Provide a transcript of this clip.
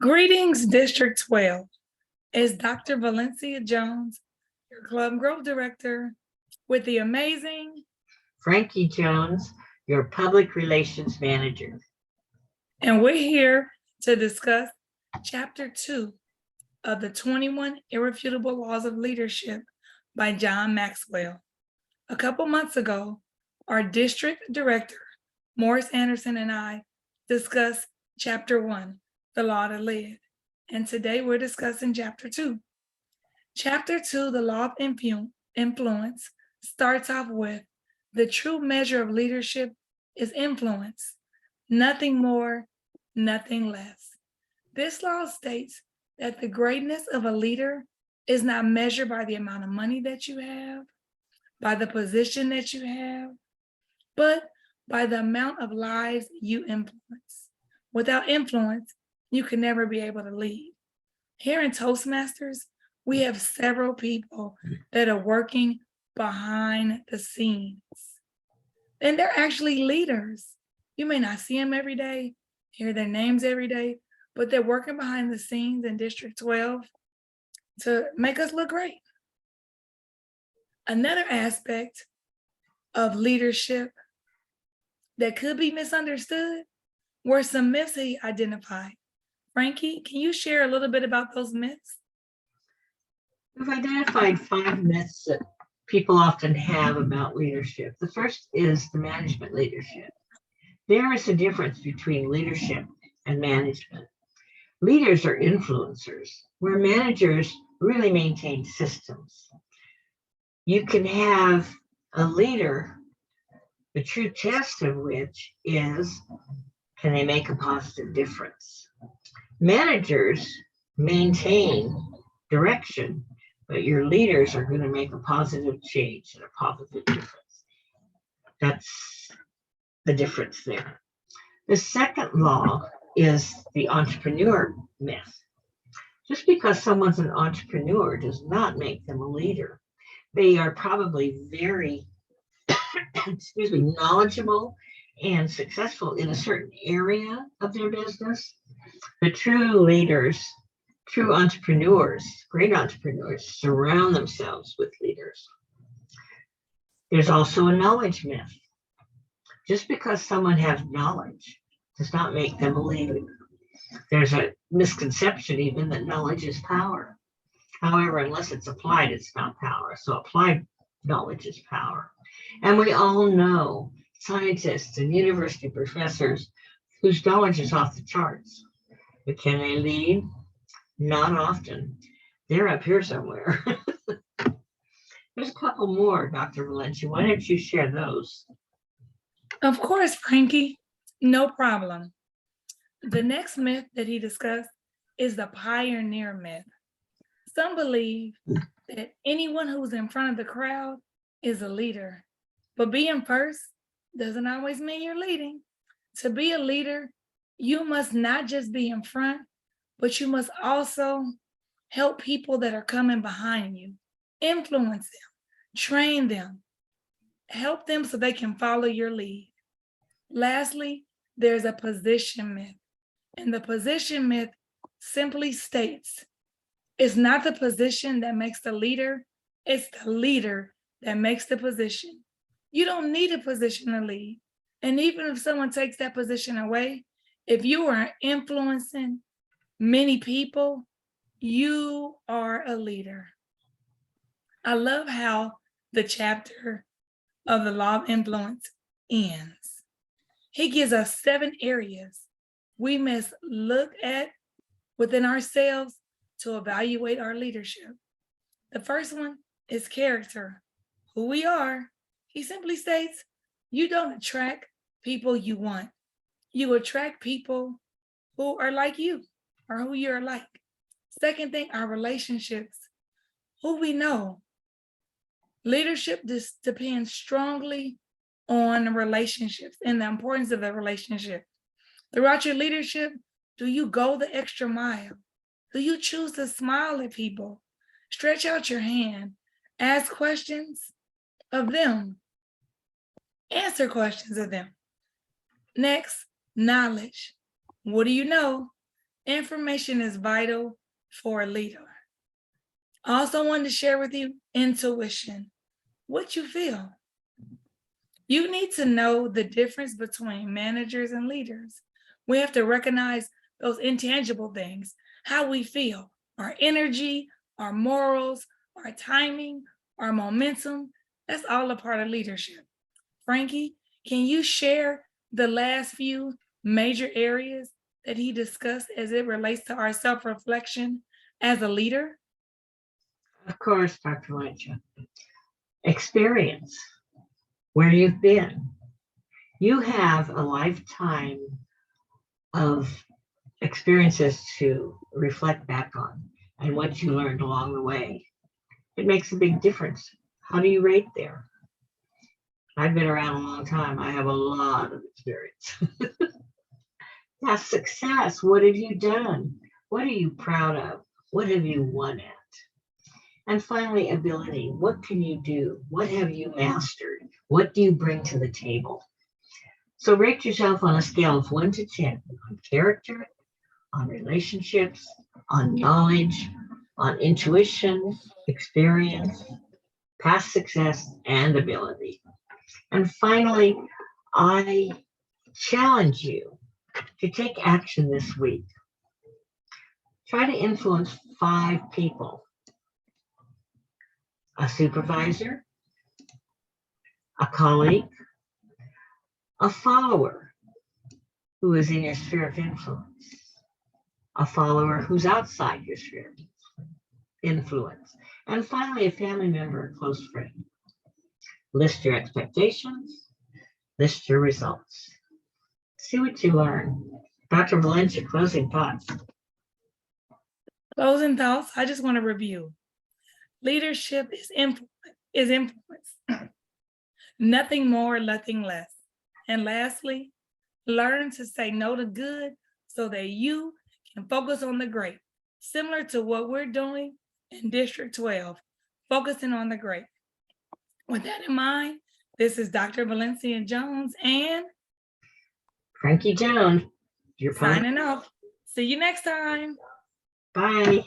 Greetings, District 12. Is Dr. Valencia Jones, your Club Growth Director, with the amazing Frankie Jones, your Public Relations Manager. and we're here to discuss Chapter 2 of the 21 Irrefutable Laws of Leadership by John Maxwell. A couple months ago, our District Director, Morris Anderson, and I discussed Chapter 1, the Law to Lead, and today we're discussing Chapter 2. Chapter 2, the Law of Influence, starts off with the true measure of leadership is influence, nothing more, nothing less. This law states that the greatness of a leader is not measured by the amount of money that you have, by the position that you have, but by the amount of lives you influence. Without influence, you can never be able to lead. Here in Toastmasters, we have several people that are working behind the scenes. And they're actually leaders. You may not see them every day, hear their names every day, but they're working behind the scenes in District 12 to make us look great. Another aspect of leadership that could be misunderstood were some myths he identified. Frankie, can you share a little bit about those myths? We've identified 5 myths that people often have about leadership. The first is the management leadership. There is a difference between leadership and management. Leaders are influencers, where managers really maintain systems. You can have a leader, the true test of which is, can they make a positive difference? Managers maintain direction, but your leaders are going to make a positive change and a positive difference. That's the difference there. The second law is the entrepreneur myth. Just because someone's an entrepreneur does not make them a leader. They are probably very knowledgeable and successful in a certain area of their business. But true leaders, true entrepreneurs, great entrepreneurs, surround themselves with leaders. There's also a knowledge myth. Just because someone has knowledge does not make them a leader. There's a misconception even that knowledge is power. However, unless it's applied, it's not power. So applied knowledge is power. And we all know scientists and university professors whose knowledge is off the charts. But can they lead? Not often. They're up here somewhere. There's a couple more, Dr. Valencia. Why don't you share those? Of course, Frankie, no problem. The next myth that he discussed is the pioneer myth. Some believe that anyone who's in front of the crowd is a leader, but being first doesn't always mean you're leading. To be a leader, you must not just be in front, but you must also help people that are coming behind you, influence them, train them, help them so they can follow your lead. Lastly, there's a position myth. And the position myth simply states, it's not the position that makes the leader, it's the leader that makes the position. You don't need a position to lead. And even if someone takes that position away, if you are influencing many people, you are a leader. I love how the chapter of the Law of Influence ends. He gives us 7 areas we must look at within ourselves to evaluate our leadership. The first one is character, who we are. He simply states, you don't attract people you want. You attract people who are like you or who you're like. Second thing, our relationships, who we know. Leadership depends strongly on relationships and the importance of the relationship. Throughout your leadership, do you go the extra mile? Do you choose to smile at people? Stretch out your hand, ask questions of them, answer questions of them. Next, knowledge. What do you know? Information is vital for a leader. I also wanted to share with you intuition, what you feel. You need to know the difference between managers and leaders. We have to recognize those intangible things, how we feel, our energy, our morals, our timing, our momentum. That's all a part of leadership. Frankie, can you share the last few major areas that he discussed as it relates to our self-reflection as a leader? Of course, Dr. Valencia. Experience, where you've been. You have a lifetime of experiences to reflect back on and what you learned along the way. It makes a big difference. How do you rate there? I've been around a long time. I have a lot of experience. Past success. What have you done? What are you proud of? What have you won at? And finally, ability. What can you do? What have you mastered? What do you bring to the table? So rate yourself on a scale of 1 to 10 on character, on relationships, on knowledge, on intuition, experience, past success, and ability. And finally, I challenge you to take action this week. Try to influence 5 people: a supervisor, a colleague, a follower who is in your sphere of influence, a follower who's outside your sphere of influence, and finally, a family member or close friend. List your expectations, list your results. See what you learn. Dr. Valencia, closing thoughts. Closing thoughts, I just want to review. Leadership is influence. Nothing more, nothing less. And lastly, learn to say no to good so that you can focus on the great, similar to what we're doing in District 12, focusing on the great. With that in mind, this is Dr. Valencia Jones and Frankie Jones, your signing off. See you next time. Bye.